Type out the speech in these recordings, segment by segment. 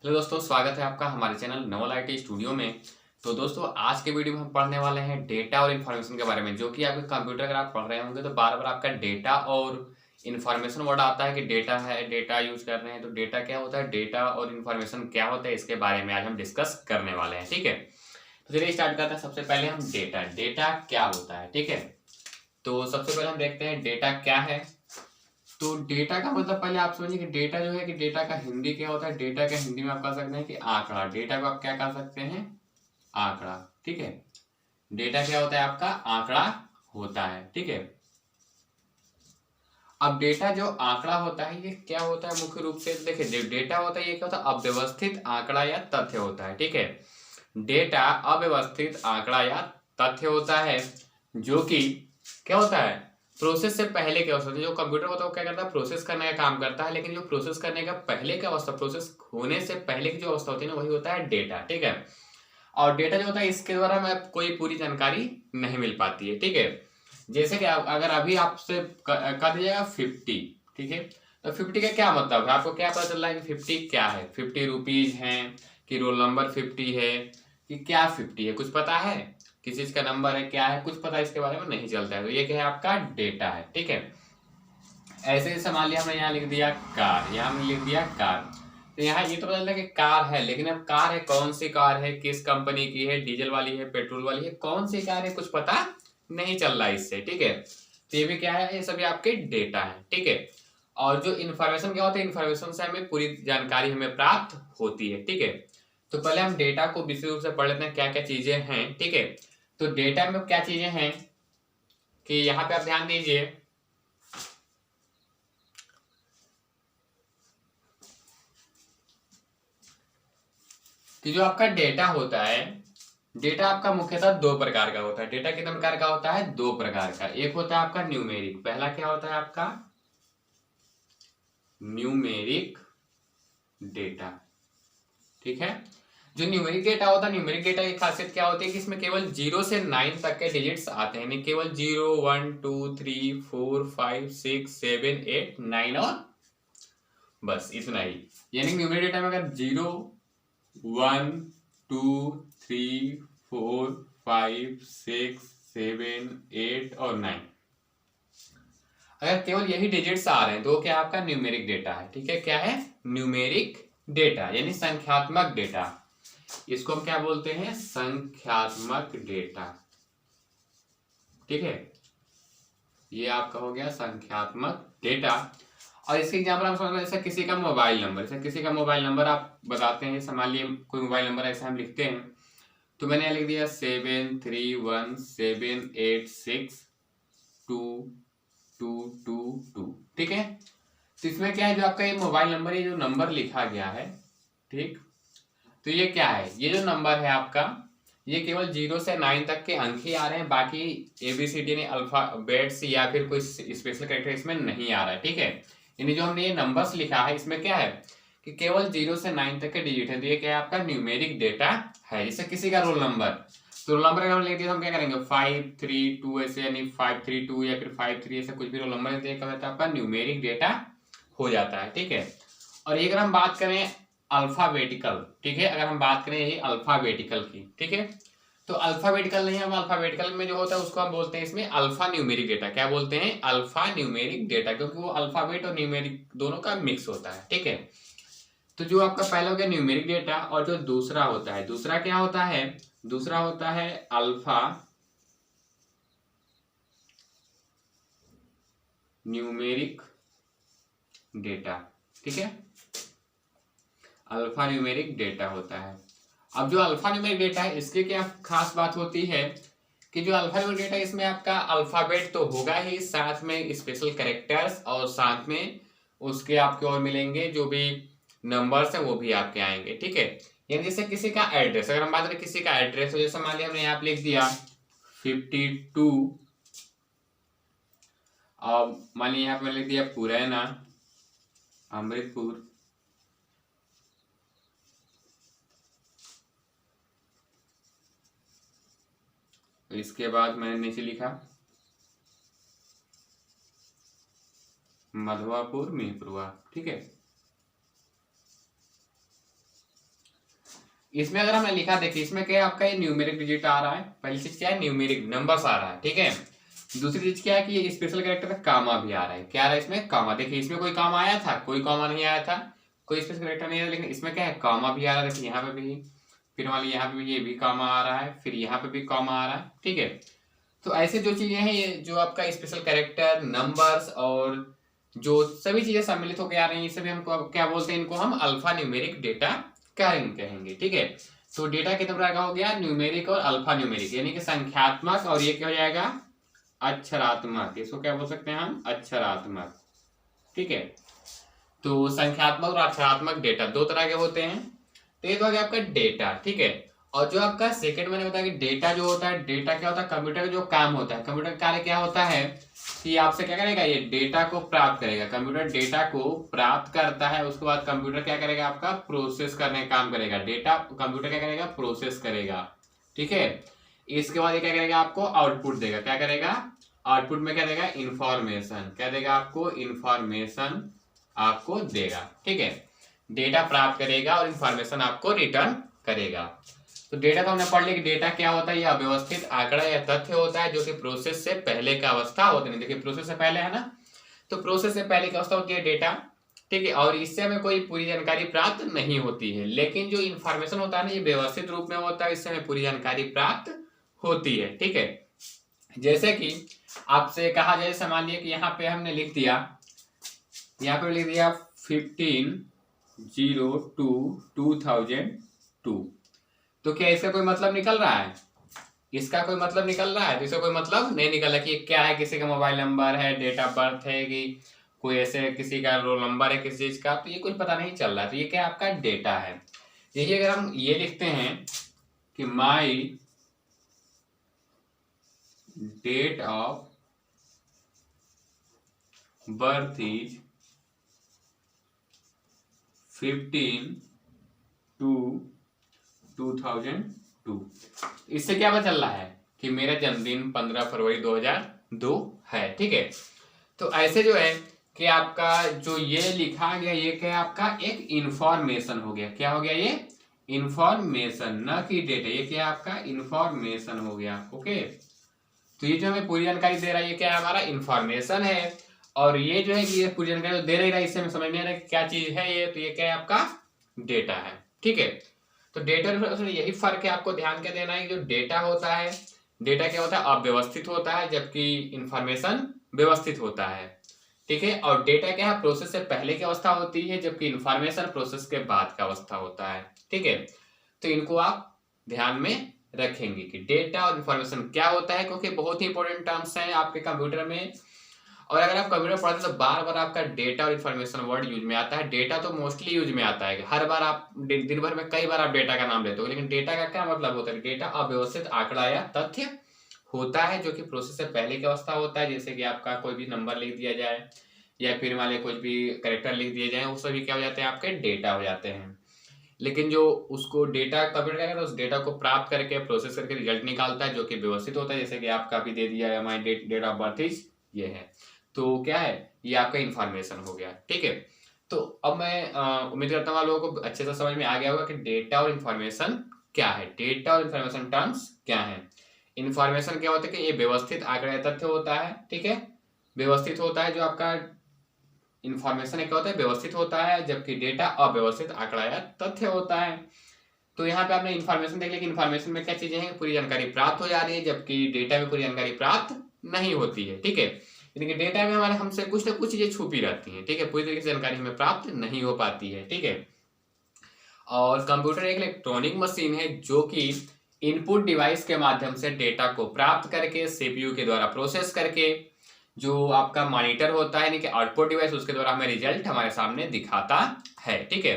Hello दोस्तों, स्वागत है आपका हमारे चैनल नवल आईटी स्टूडियो में। तो दोस्तों, आज के वीडियो में हम पढ़ने वाले हैं डेटा और इन्फॉर्मेशन के बारे में, जो कि आपके कंप्यूटर अगर आप पढ़ रहे होंगे तो बार बार आपका डेटा और इन्फॉर्मेशन वर्ड आता है कि डेटा है, डेटा यूज कर रहे हैं। तो डेटा क्या होता है, डेटा और इन्फॉर्मेशन क्या होता है, इसके बारे में आज हम डिस्कस करने वाले हैं। ठीक है, तो चलिए स्टार्ट करते हैं। सबसे पहले हम डेटा क्या होता है। ठीक है, तो सबसे पहले हम देखते हैं डेटा क्या है। तो डेटा का मतलब पहले आप समझिए कि डेटा जो है कि डेटा का हिंदी क्या होता है। डेटा का हिंदी में आप कह सकते हैं कि आंकड़ा। डेटा को आप क्या कह सकते हैं, आंकड़ा। ठीक है, डेटा क्या होता है, आपका आंकड़ा होता है। ठीक है, अब डेटा जो आंकड़ा होता है ये क्या होता है मुख्य रूप से, देखिए डेटा होता है ये क्या होता है, अव्यवस्थित आंकड़ा या तथ्य होता है। ठीक है, डेटा अव्यवस्थित आंकड़ा या तथ्य होता है, जो कि क्या होता है, प्रोसेस से पहले क्या होता है। जो कंप्यूटर होता है वो क्या करता है, प्रोसेस करने का काम करता है, लेकिन जो प्रोसेस करने का पहले का अवस्था, प्रोसेस होने से पहले की जो अवस्था होती है ना, वही होता है डेटा। ठीक है, और डेटा जो होता है इसके द्वारा हमें कोई पूरी जानकारी नहीं मिल पाती है। ठीक है, जैसे कि अगर अभी आपसे कह दीजिएगा 50। ठीक है, तो 50 का क्या मतलब है, आपको क्या पता चल रहा है कि 50 क्या है, 50 रुपीज है कि रोल नंबर 50 है कि क्या 50 है, कुछ पता है, किस चीज का नंबर है, क्या है, कुछ पता इसके बारे में नहीं चलता है। तो ये क्या है, आपका डेटा है। ठीक है, ऐसे ही मान लिया हमने यहाँ लिख दिया कार, यहाँ हमने लिख दिया कार। तो यहाँ ये तो पता चला कि कार है, लेकिन अब कार है, कौन सी कार है, किस कंपनी की है, डीजल वाली है, पेट्रोल वाली है, कौन सी कार है, कुछ पता नहीं चल रहा है इससे। ठीक है, तो ये भी क्या है, ये सभी आपके डेटा है। ठीक है, और जो इन्फॉर्मेशन क्या होता है, इन्फॉर्मेशन से हमें पूरी जानकारी हमें प्राप्त होती है। ठीक है, तो पहले हम डेटा को विशेष रूप से पढ़ लेते हैं क्या क्या चीजें हैं। ठीक है, तो डेटा में क्या चीजें हैं कि यहाँ पे आप ध्यान दीजिए कि जो आपका डेटा होता है, डेटा आपका मुख्यतः दो प्रकार का होता है। डेटा कितने प्रकार का होता है, दो प्रकार का। एक होता है आपका न्यूमेरिक, पहला क्या होता है आपका न्यूमेरिक डेटा। ठीक है, जो न्यूमेरिक डेटा होता है, न्यूमेरिक डेटा की खासियत क्या होती है कि इसमें केवल 0 से 9 तक के डिजिट्स आते हैं, केवल 0 1 2 3 4 5 6 7 8 9 और बस इतना ही। यानी न्यूमेरिक डेटा में अगर 0 1 2 3 4 5 6 7 8 और 9, अगर केवल यही डिजिट्स आ रहे हैं तो क्या आपका न्यूमेरिक डेटा है। ठीक है, क्या है, न्यूमेरिक डेटा यानी संख्यात्मक डेटा। इसको हम क्या बोलते हैं, संख्यात्मक डेटा। ठीक है, ये आपका हो गया संख्यात्मक डेटा। और इसके एग्जाम्पल हम समझ, जैसे किसी का मोबाइल नंबर, जैसे किसी का मोबाइल नंबर आप बताते हैं, जैसे मान लीजिए कोई मोबाइल नंबर ऐसे हम लिखते हैं, तो मैंने यहाँ लिख दिया 7317862222। ठीक है, तो इसमें क्या है, जो आपका ये मोबाइल नंबर, ये जो नंबर लिखा गया है, ठीक, तो ये क्या है, ये जो नंबर है आपका, ये केवल 0 से 9 तक के अंक ही आ रहे हैं, बाकी ABCD यानी अल्फाबेट्स या फिर कोई स्पेशल कैरेक्टर इसमें नहीं आ रहा है। ठीक है, यानी जो हमने ये नंबर्स लिखा है इसमें क्या है कि केवल 0 से 9 तक के डिजिट है। तो ये क्या है, आपका न्यूमेरिक डेटा है। जैसे किसी का रोल नंबर, तो रोल नंबर अगर हम लिख दिया तो हम क्या करेंगे 532 ऐसे, यानी 532 या फिर 53 ऐसा कुछ भी रोल नंबर है, क्या होता है आपका न्यूमेरिक डेटा हो जाता है। ठीक है, और ये अगर हम बात करें अल्फाबेटिकल, ठीक है, अगर हम बात करें यही अल्फाबेटिकल की, ठीक है, तो अल्फाबेटिकल नहीं, हम अल्फाबेटिकल में जो होता है उसको हम बोलते हैं इसमें अल्फा न्यूमेरिक डेटा। क्या बोलते हैं, अल्फा न्यूमेरिक डेटा, क्योंकि वो अल्फाबेट और न्यूमेरिक दोनों का मिक्स होता है। ठीक है, तो जो आपका पहला हो गया न्यूमेरिक डेटा, और जो दूसरा होता है, दूसरा क्या होता है, दूसरा होता है अल्फा न्यूमेरिक डेटा। ठीक है, अल्फा न्यूमेरिक डेटा होता है। अब जो अल्फा न्यूमेरिक डेटा है इसकी क्या खास बात होती है कि जो अल्फा न्यूमेरिक डेटा है इसमें आपका अल्फाबेट तो होगा ही, साथ में स्पेशल कैरेक्टर्स, और साथ में उसके आपके और मिलेंगे जो भी नंबर्स हैं वो भी आपके आएंगे। ठीक है, यानी जैसे किसी का एड्रेस, अगर हम बात करें किसी का एड्रेस, तो जैसे मान लिया हमने यहाँ पे लिख दिया 52, और मान लिया यहाँ पे लिख दिया पुरैना अमृतपुर, तो इसके बाद मैंने नीचे लिखा मधवापुर मिरपुरवा। ठीक है, इसमें अगर हमने लिखा, देखिए इसमें क्या है आपका, ये न्यूमेरिक डिजिट आ रहा है, पहली चीज क्या है न्यूमेरिक नंबर्स आ रहा है, ठीक है। दूसरी चीज क्या है कि ये स्पेशल कैरेक्टर कामा भी आ रहा है, क्या आ रहा है इसमें कामा, देखिए इसमें कोई कामा आया था, कोई कामा नहीं आया था, कोई स्पेशल कैरेक्टर नहीं आया, लेकिन इसमें क्या है कामा भी आ रहा है, देखिए यहाँ पे भी, फिर वाले यहाँ पे भी ये भी कामा आ रहा है, फिर यहाँ पे भी कामा आ रहा है, ठीक है। तो ऐसे जो चीजें हैं, ये जो आपका स्पेशल कैरेक्टर, नंबर्स और जो सभी चीजें सम्मिलित होकर आ रही हैं, ये सभी हमको क्या बोलते हैं, इनको हम अल्फा न्यूमेरिक डेटा कहेंगे, ठीक है। तो डेटा कितने प्रकार का हो गया, न्यूमेरिक और अल्फा न्यूमेरिक, यानी कि संख्यात्मक, और ये क्या हो जाएगा अक्षरात्मक, इसको क्या बोल सकते हैं हम अक्षरात्मक, ठीक है। तो संख्यात्मक और अक्षरात्मक डेटा दो तरह के होते हैं। तो ये तो आ गया आपका डेटा, ठीक है। और जो आपका सेकंड मैंने बताया कि डेटा जो होता है, डेटा क्या होता है, कंप्यूटर का जो काम होता है, कंप्यूटर का कार्य क्या होता है कि आपसे क्या करेगा, ये डेटा को प्राप्त करेगा, कंप्यूटर डेटा को प्राप्त करता है, उसके बाद कंप्यूटर क्या करेगा आपका प्रोसेस करने का काम करेगा, डेटा कंप्यूटर क्या करेगा प्रोसेस करेगा, ठीक है। इसके बाद ये क्या करेगा आपको आउटपुट देगा, क्या करेगा आउटपुट में क्या देगा इंफॉर्मेशन, क्या देगा आपको इंफॉर्मेशन आपको देगा, ठीक है। डेटा प्राप्त करेगा और इंफॉर्मेशन आपको रिटर्न करेगा। तो डेटा तो हमने पढ़ लिया कि डेटा क्या होता है, ये अव्यवस्थित आंकड़ा या तथ्य होता है जो कि प्रोसेस से पहले का अवस्था होती है, देखिए प्रोसेस से पहले है ना, तो प्रोसेस से पहले की अवस्था होती है डेटा, ठीक है। और इससे हमें कोई पूरी जानकारी प्राप्त नहीं होती है, लेकिन जो इंफॉर्मेशन होता है ना, ये व्यवस्थित रूप में होता है, इससे हमें पूरी जानकारी प्राप्त होती है, ठीक है। जैसे कि आपसे कहा जाए, मान लिया कि यहाँ पे हमने लिख दिया, यहाँ पे लिख दिया 15/02/2002, तो क्या इसका कोई मतलब निकल रहा है, इसका कोई मतलब निकल रहा है, तो इसका कोई मतलब नहीं निकल रहा कि क्या है, किसी का मोबाइल नंबर है, डेट ऑफ बर्थ है, कि कोई ऐसे किसी का रोल नंबर है किसी चीज का, तो ये कुछ पता नहीं चल रहा है। तो ये क्या आपका डेटा है। यही अगर हम ये लिखते हैं कि माई डेट ऑफ बर्थ इज 15/2/2002, इससे क्या पता चल रहा है कि मेरा जन्मदिन 15 फरवरी 2002 है, ठीक है। तो ऐसे जो है कि आपका जो ये लिखा गया, ये क्या आपका एक इंफॉर्मेशन हो गया, क्या हो गया ये इंफॉर्मेशन, न कि डेटा, ये क्या आपका इंफॉर्मेशन हो गया, ओके। तो ये जो हमें पूरी जानकारी दे रहा है, ये क्या है हमारा इंफॉर्मेशन है। और ये जो है कि ये पूरी जानकारी दे रही है, इससे हमें समझ नहीं आ रहा है क्या चीज है ये, तो ये क्या है आपका डेटा है, ठीक है। तो डेटा में यही फर्क है, आपको ध्यान क्या देना है, जो डेटा होता है, डेटा क्या होता है अव्यवस्थित होता है, जबकि इंफॉर्मेशन व्यवस्थित होता है, ठीक है। और डेटा क्या है प्रोसेस से पहले की अवस्था होती है, जबकि इंफॉर्मेशन प्रोसेस के बाद का अवस्था होता है, ठीक है। तो इनको आप ध्यान में रखेंगे कि डेटा और इंफॉर्मेशन क्या होता है, क्योंकि बहुत ही इंपॉर्टेंट टर्म्स हैं आपके कंप्यूटर में। और अगर आप कंप्यूटर पढ़ते हैं तो बार बार आपका डेटा और इन्फॉर्मेशन वर्ड यूज में आता है। डेटा तो मोस्टली यूज में आता है, हर बार आप दिन भर में कई बार आप डेटा का नाम लेते हो, लेकिन डेटा का क्या मतलब होता है, डेटा अव्यवस्थित आंकड़ा या तथ्य होता है जो कि प्रोसेस से पहले की अवस्था होता है। जैसे कि आपका कोई भी नंबर लिख दिया जाए या फिर वाले कुछ भी कैरेक्टर लिख दिए जाए, वो सभी क्या हो जाते हैं आपके डेटा हो जाते हैं। लेकिन जो उसको डेटा कंप्यूटर क्या करता है, उस डेटा को प्राप्त करके प्रोसेस करके रिजल्ट निकालता है जो कि व्यवस्थित होता है। जैसे कि आपका भी दे दिया है माई डेट ऑफ बर्थ इज ये है, तो क्या है ये आपका इंफॉर्मेशन हो गया, ठीक है। तो अब मैं उम्मीद करता हूँ आप लोगों को अच्छे से समझ में आ गया होगा कि डेटा और इंफॉर्मेशन क्या है, डेटा और इंफॉर्मेशन टर्म्स क्या है। इंफॉर्मेशन क्या होता है कि ये व्यवस्थित आंकड़ा तथ्य होता है, ठीक है, व्यवस्थित होता है। जो आपका इंफॉर्मेशन क्या होता है व्यवस्थित होता है, जबकि डेटा अव्यवस्थित आंकड़ा या तथ्य होता है। तो यहाँ पे आपने इंफॉर्मेशन देख लिया कि इंफॉर्मेशन में क्या चीजें हैं, पूरी जानकारी प्राप्त हो जा रही है, जबकि डेटा में पूरी जानकारी प्राप्त नहीं होती है, ठीक है। यानी कि डेटा में हमारे हमसे कुछ ना कुछ चीजें छुपी रहती हैं, ठीक है, पूरी तरीके से जानकारी हमें प्राप्त नहीं हो पाती है, ठीक है। और कंप्यूटर एक इलेक्ट्रॉनिक मशीन है जो कि इनपुट डिवाइस के माध्यम से डेटा को प्राप्त करके सीपीयू के द्वारा प्रोसेस करके जो आपका मॉनिटर होता है यानी कि आउटपुट डिवाइस, उसके द्वारा हमें रिजल्ट हमारे सामने दिखाता है, ठीक है।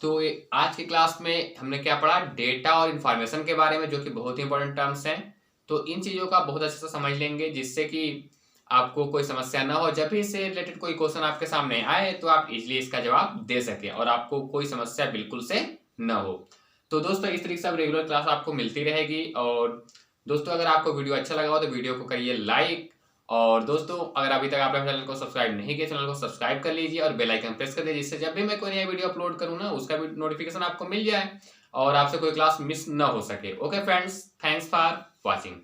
तो आज की क्लास में हमने क्या पढ़ा, डेटा और इंफॉर्मेशन के बारे में, जो कि बहुत ही इंपॉर्टेंट टर्म्स हैं। तो इन चीजों का बहुत अच्छे से समझ लेंगे जिससे कि आपको कोई समस्या ना हो, जब भी इससे रिलेटेड कोई क्वेश्चन आपके सामने आए तो आप इजीली इसका जवाब दे सके और आपको कोई समस्या बिल्कुल से न हो। तो दोस्तों इस तरीके से अब रेगुलर क्लास आपको मिलती रहेगी। और दोस्तों अगर आपको वीडियो अच्छा लगा हो तो वीडियो को करिए लाइक, और दोस्तों अगर अभी तक आपने चैनल को सब्सक्राइब नहीं किया, चैनल को सब्सक्राइब कर लीजिए और बेल आइकन प्रेस कर दीजिए, जिससे जब भी मैं कोई नया वीडियो अपलोड करूँ ना उसका भी नोटिफिकेशन आपको मिल जाए और आपसे कोई क्लास मिस न हो सके। Okay friends, thanks for watching.